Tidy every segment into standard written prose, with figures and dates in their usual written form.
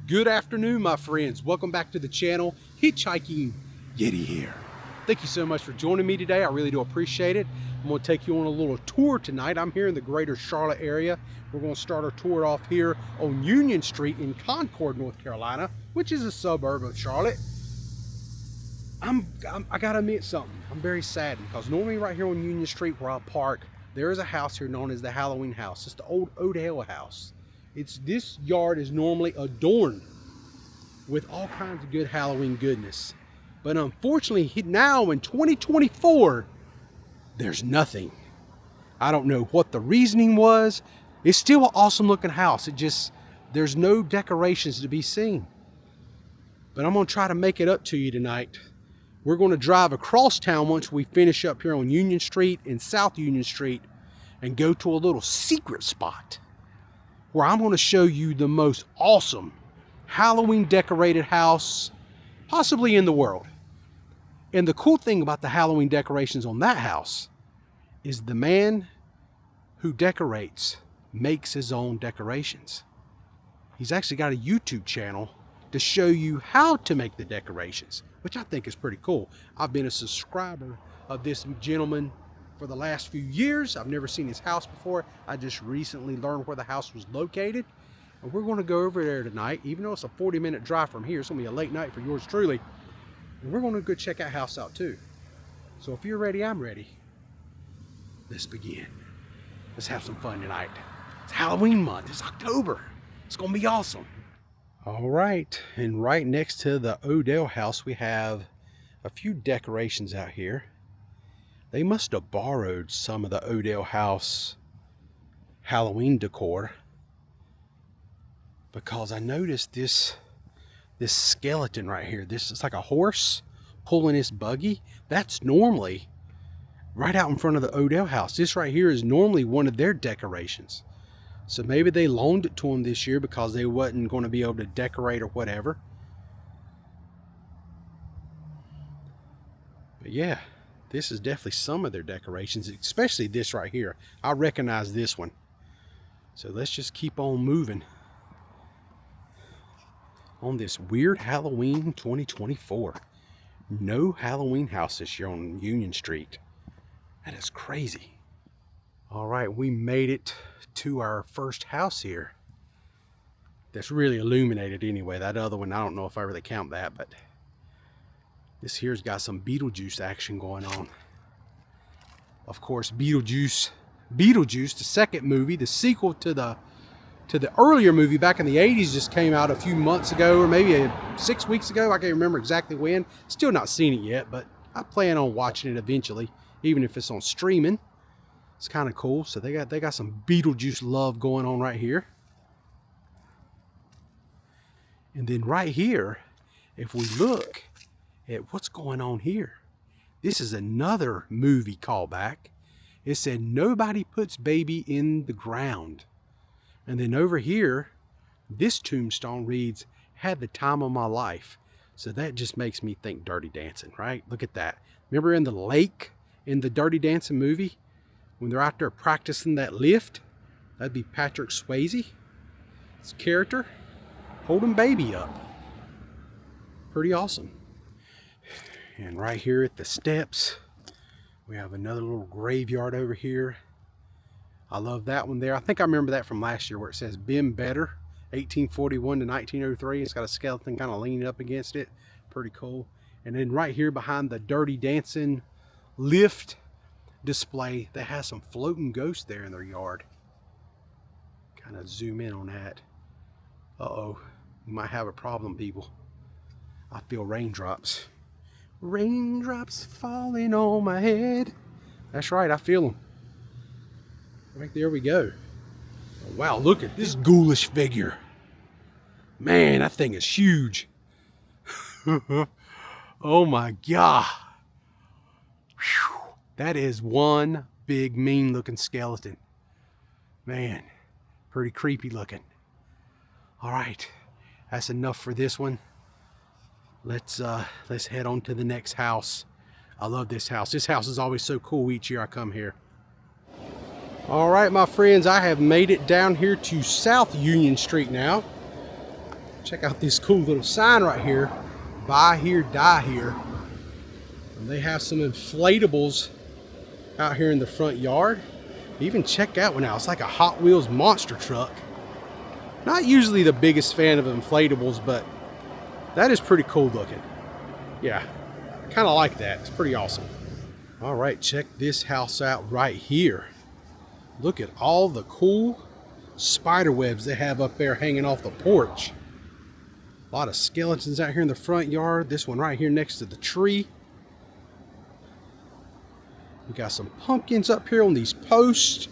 Good afternoon, my friends. Welcome back to the channel. Hitchhiking Yeti here. Thank you so much for joining me today. I really do appreciate it. I'm going to take you on a little tour tonight. I'm here in the greater Charlotte area. We're going to start our tour off here on Union Street in Concord, North Carolina, which is a suburb of Charlotte. I gotta admit something. I'm very sad because normally right here on Union Street where I park, there is a house here known as the Halloween House. It's the old Odell House. This yard is normally adorned with all kinds of good Halloween goodness. But unfortunately, now in 2024, there's nothing. I don't know what the reasoning was. It's still an awesome looking house. There's no decorations to be seen. But I'm gonna try to make it up to you tonight. We're gonna drive across town once we finish up here on Union Street and South Union Street and go to a little secret spot where I'm gonna show you the most awesome Halloween decorated house possibly in the world. And the cool thing about the Halloween decorations on that house is the man who decorates makes his own decorations. He's actually got a YouTube channel to show you how to make the decorations, which I think is pretty cool. I've been a subscriber of this gentleman for the last few years. I've never seen his house before. I just recently learned where the house was located. And we're going to go over there tonight, even though it's a 40-minute drive from here. It's going to be a late night for yours truly. And we're going to go check that house out too. So if you're ready, I'm ready. Let's begin. Let's have some fun tonight. It's Halloween month. It's October. It's going to be awesome. All right, and right next to the Odell House, we have a few decorations out here. They must have borrowed some of the Odell House Halloween decor, because I noticed this skeleton right here. This is like a horse pulling this buggy. That's normally right out in front of the Odell House. This right here is normally one of their decorations. So maybe they loaned it to them this year because they wasn't going to be able to decorate or whatever. But yeah, this is definitely some of their decorations, especially this right here. I recognize this one. So let's just keep on moving on this weird Halloween 2024. No Halloween house this year on Union Street. That is crazy. All right, we made it to our first house here. That's really illuminated anyway. That other one, I don't know if I really count that, but this here's got some Beetlejuice action going on. Of course, Beetlejuice, the second movie, the sequel to the earlier movie back in the 80s, just came out a few months ago, or maybe 6 weeks ago. I can't remember exactly when. Still not seen it yet, but I plan on watching it eventually, even if it's on streaming. It's kind of cool. So they got some Beetlejuice love going on right here. And then right here, if we look at what's going on here, this is another movie callback. It said, "Nobody puts baby in the ground." And then over here, this tombstone reads, "Had the time of my life." So that just makes me think Dirty Dancing, right? Look at that. Remember in the lake in the Dirty Dancing movie, when they're out there practicing that lift? That'd be Patrick Swayze, his character, holding baby up. Pretty awesome. And right here at the steps, we have another little graveyard over here. I love that one there. I think I remember that from last year where it says "Been Better, 1841 to 1903. It's got a skeleton kind of leaning up against it. Pretty cool. And then right here behind the Dirty Dancing lift display, they have some floating ghosts there in their yard. Kind of zoom in on that. Uh-oh, we might have a problem, people. I feel raindrops. Raindrops falling on my head. That's right, I feel them. Right there we go. Wow, look at this ghoulish figure. Man, that thing is huge. Oh my God. Whew. That is one big mean looking skeleton. Man, pretty creepy looking. All right, that's enough for this one. Let's head on to the next house. I love this house. This house is always so cool each year I come here. All right, my friends, I have made it down here to South Union Street now. Check out this cool little sign right here. Buy here, die here. And they have some inflatables out here in the front yard. Even check that one out. It's like a Hot Wheels monster truck. Not usually the biggest fan of inflatables, but that is pretty cool looking. Yeah, kind of like that. It's pretty awesome. All right, check this house out right here. Look at all the cool spider webs they have up there hanging off the porch. A lot of skeletons out here in the front yard. This one right here next to the tree. We got some pumpkins up here on these posts.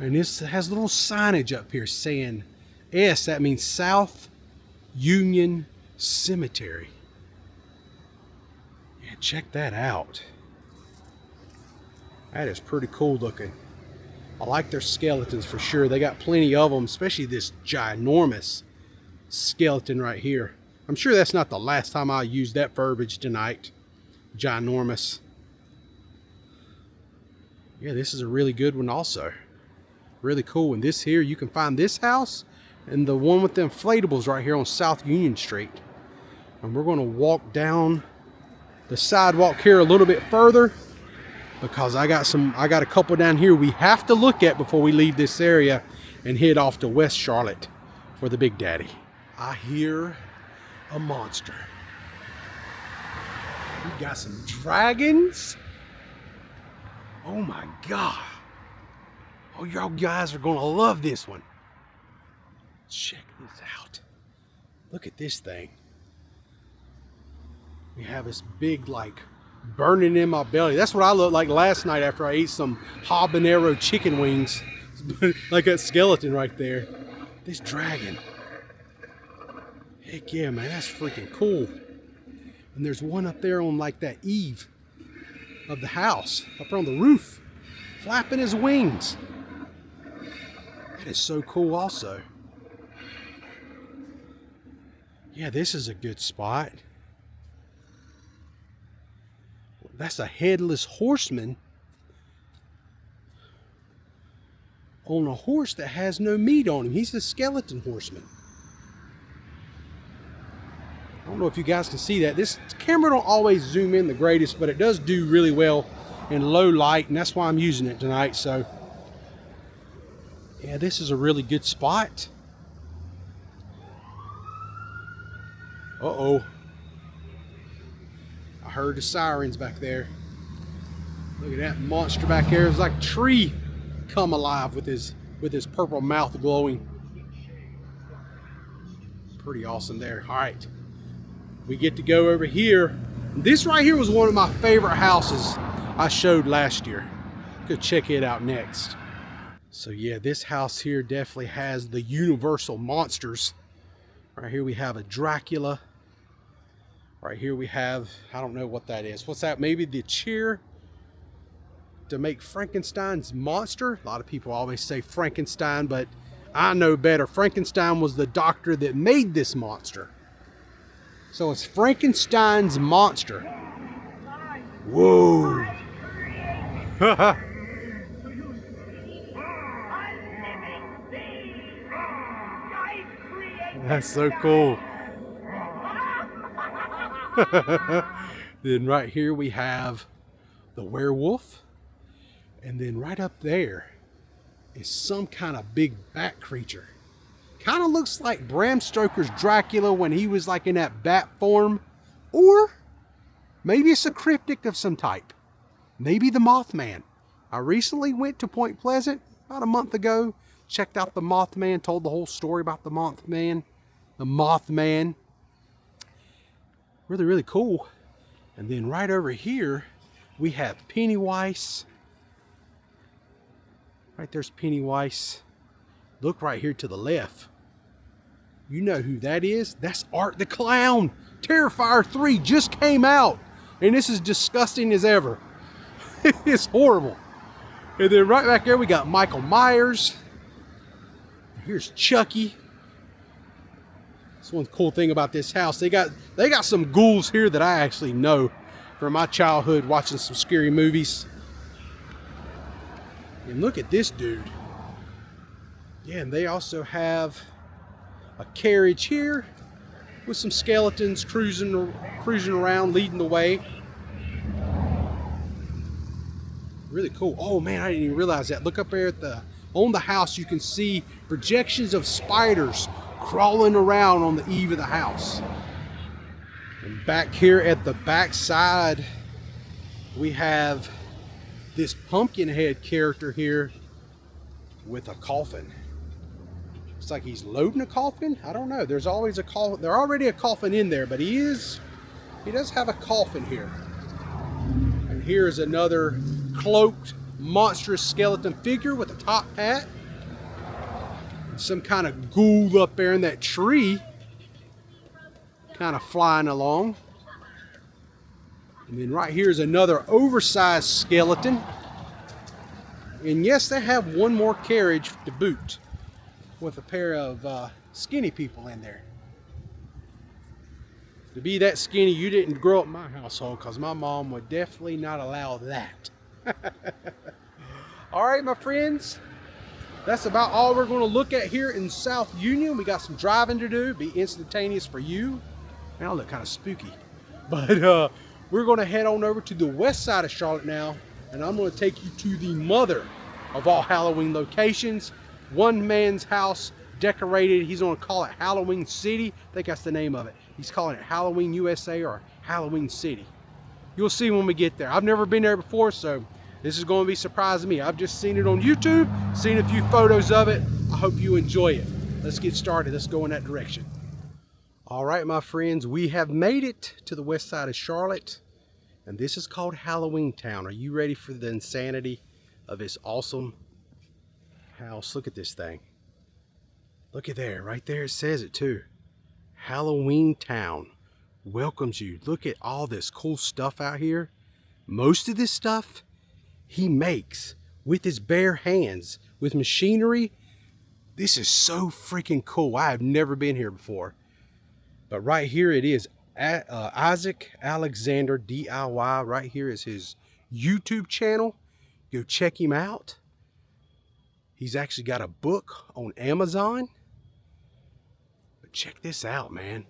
And this has little signage up here saying S. That means South Union Cemetery. Yeah, check that out. That is pretty cool looking. I like their skeletons for sure. They got plenty of them, especially this ginormous skeleton right here. I'm sure that's not the last time I'll use that verbiage tonight. Ginormous. Yeah, this is a really good one also. Really cool. And this here, you can find this house and the one with the inflatables right here on South Union Street. And we're going to walk down the sidewalk here a little bit further because I got a couple down here we have to look at before we leave this area and head off to West Charlotte for the Big Daddy. I hear a monster. We got some dragons. Oh my God. Oh, y'all guys are gonna love this one. Check this out. Look at this thing. We have this big, like, burning in my belly. That's what I looked like last night after I ate some habanero chicken wings. Like that skeleton right there. This dragon. Heck yeah, man, that's freaking cool. And there's one up there on like that eave of the house, up on the roof, flapping his wings. That is so cool also. Yeah, this is a good spot. That's a headless horseman on a horse that has no meat on him. He's a skeleton horseman. I don't know if you guys can see that. This camera don't always zoom in the greatest, but it does do really well in low light, and that's why I'm using it tonight. So yeah, this is a really good spot. Uh-oh. I heard the sirens back there. Look at that monster back there. It's like a tree come alive with his purple mouth glowing. Pretty awesome there. All right. We get to go over here. This right here was one of my favorite houses I showed last year. Go check it out next. So yeah, this house here definitely has the universal monsters. Right here we have a Dracula. Right here we have, I don't know what that is. What's that? Maybe the chair to make Frankenstein's monster. A lot of people always say Frankenstein, but I know better. Frankenstein was the doctor that made this monster. So it's Frankenstein's monster. Whoa. That's so cool. Then right here we have the werewolf. And then right up there is some kind of big bat creature. Kind of looks like Bram Stoker's Dracula when he was like in that bat form. Or maybe it's a cryptid of some type. Maybe the Mothman. I recently went to Point Pleasant about a month ago. Checked out the Mothman, told the whole story about the Mothman. The Mothman. Really, really cool. And then right over here, we have Pennywise. Right there's Pennywise. Look right here to the left. You know who that is? That's Art the Clown. Terrifier 3 just came out. And this is disgusting as ever. It's horrible. And then right back there we got Michael Myers. Here's Chucky. That's one cool thing about this house. They got some ghouls here that I actually know from my childhood watching some scary movies. And look at this dude. Yeah, and they also have a carriage here with some skeletons cruising around, leading the way. Really cool. Oh man, I didn't even realize that. Look up there on the house, you can see projections of spiders crawling around on the eave of the house. And back here at the back side, we have this pumpkin head character here with a coffin. It's like he's loading a coffin. I don't know. There's always a coffin. There's already a coffin in there, but he does have a coffin here. And here's another cloaked monstrous skeleton figure with a top hat. Some kind of ghoul up there in that tree, kind of flying along. And then right here is another oversized skeleton. And yes, they have one more carriage to boot with a pair of skinny people in there. To be that skinny, you didn't grow up in my household, because my mom would definitely not allow that. All right, my friends, that's about all we're going to look at here in South Union. We got some driving to do, be instantaneous for you. Man, I look kind of spooky. But we're going to head on over to the west side of Charlotte now, and I'm going to take you to the mother of all Halloween locations. One man's house decorated. He's going to call it Halloween City. I think that's the name of it. He's calling it Halloween USA or Halloween City. You'll see when we get there. I've never been there before, so this is going to be surprising me. I've just seen it on YouTube, seen a few photos of it. I hope you enjoy it. Let's get started. Let's go in that direction. All right, my friends, we have made it to the west side of Charlotte, and this is called Halloween Town. Are you ready for the insanity of this awesome house? Look at this thing. Look at there, right there it says it too. Halloween Town welcomes you. Look at all this cool stuff out here. Most of this stuff he makes with his bare hands, with machinery. This is so freaking cool. I have never been here before. But right here it is, Isaac Alexander DIY. Right here is his YouTube channel. Go check him out. He's actually got a book on Amazon. But check this out, man.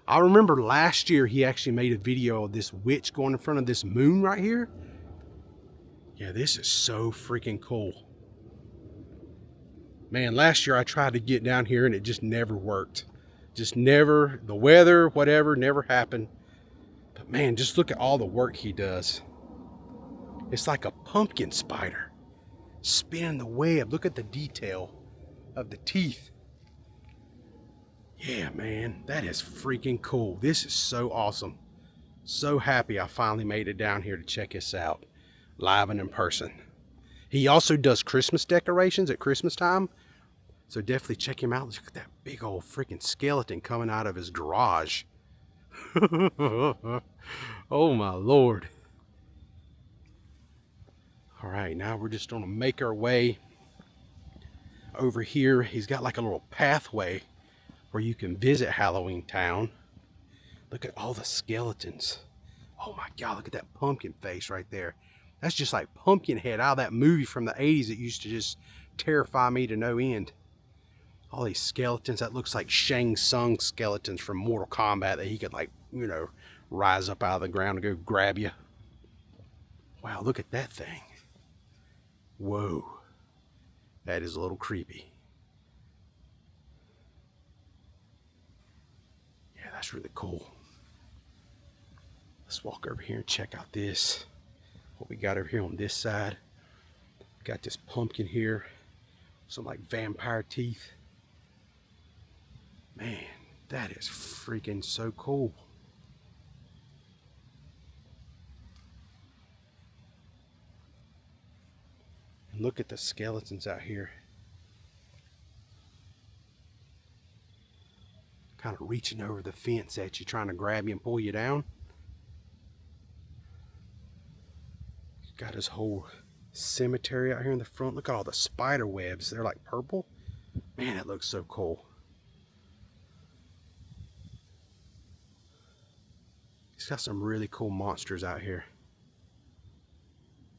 I remember last year he actually made a video of this witch going in front of this moon right here. Yeah, this is so freaking cool. Man, last year I tried to get down here and it just never worked. Just never, the weather, whatever, never happened. But man, just look at all the work he does. It's like a pumpkin spider spinning the web. Look at the detail of the teeth. Yeah, man, that is freaking cool. This is so awesome. So happy I finally made it down here to check this out live and in person. He also does Christmas decorations at Christmas time. So definitely check him out. Look at that big old freaking skeleton coming out of his garage. Oh my Lord. All right, now we're just gonna make our way over here. He's got like a little pathway where you can visit Halloween Town. Look at all the skeletons. Oh my God, look at that pumpkin face right there. That's just like Pumpkinhead out of that movie from the 80s that used to just terrify me to no end. All these skeletons, that looks like Shang Tsung skeletons from Mortal Kombat that he could, like, you know, rise up out of the ground and go grab you. Wow, look at that thing. Whoa. That is a little creepy. Yeah, that's really cool. Let's walk over here and check out this. What we got over here on this side. Got this pumpkin here. Some like vampire teeth. Man, that is freaking so cool. And look at the skeletons out here. Kind of reaching over the fence at you, trying to grab you and pull you down. Got his whole cemetery out here in the front. Look at all the spider webs. They're like purple. Man, that looks so cool. He's got some really cool monsters out here.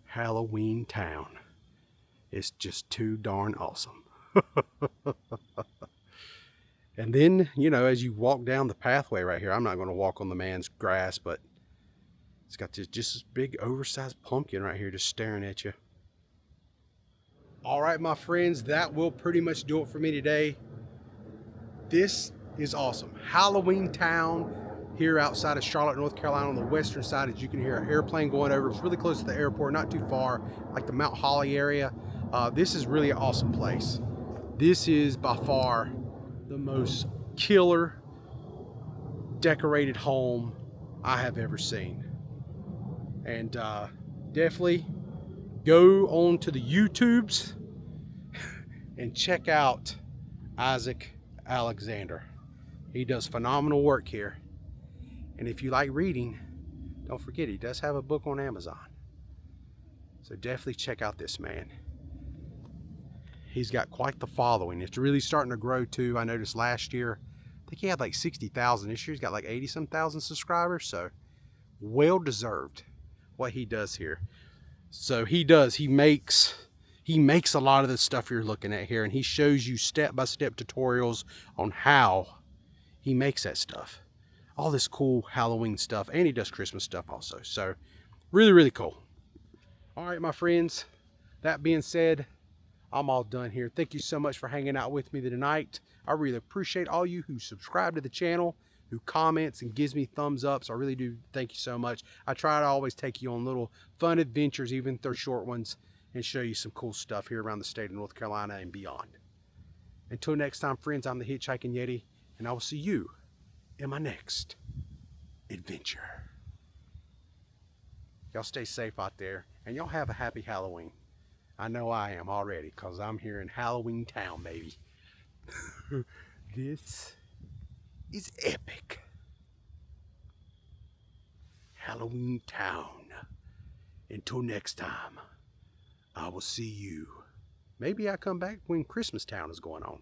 Halloween Town. It's just too darn awesome. And then, you know, as you walk down the pathway right here, I'm not going to walk on the man's grass, but it's got this just big oversized pumpkin right here just staring at you. All right, my friends, that will pretty much do it for me today. This is awesome. Halloween Town here outside of Charlotte, North Carolina on the western side. As you can hear an airplane going over. It's really close to the airport, not too far, like the Mount Holly area. This is really an awesome place. This is by far the most killer decorated home I have ever seen. And definitely go on to the YouTubes and check out Isaac Alexander. He does phenomenal work here. And if you like reading, don't forget he does have a book on Amazon. So definitely check out this man. He's got quite the following. It's really starting to grow too. I noticed last year, I think he had like 60,000. This year he's got like 80-some thousand subscribers. So well deserved what he does here. So he makes a lot of the stuff you're looking at here, and he shows you step-by-step tutorials on how he makes that stuff. All this cool Halloween stuff, and he does Christmas stuff also. So really, really cool. All right, my friends, that being said, I'm all done here. Thank you so much for hanging out with me tonight. I really appreciate all you who subscribe to the channel, who comments and gives me thumbs ups. I really do thank you so much. I try to always take you on little fun adventures, even if they're short ones, and show you some cool stuff here around the state of North Carolina and beyond. Until next time, friends, I'm the Hitchhiking Yeti, and I will see you in my next adventure. Y'all stay safe out there, and y'all have a happy Halloween. I know I am already, because I'm here in Halloween Town, baby. This is epic. Halloween Town. Until next time, I will see you. Maybe I come back when Christmas Town is going on.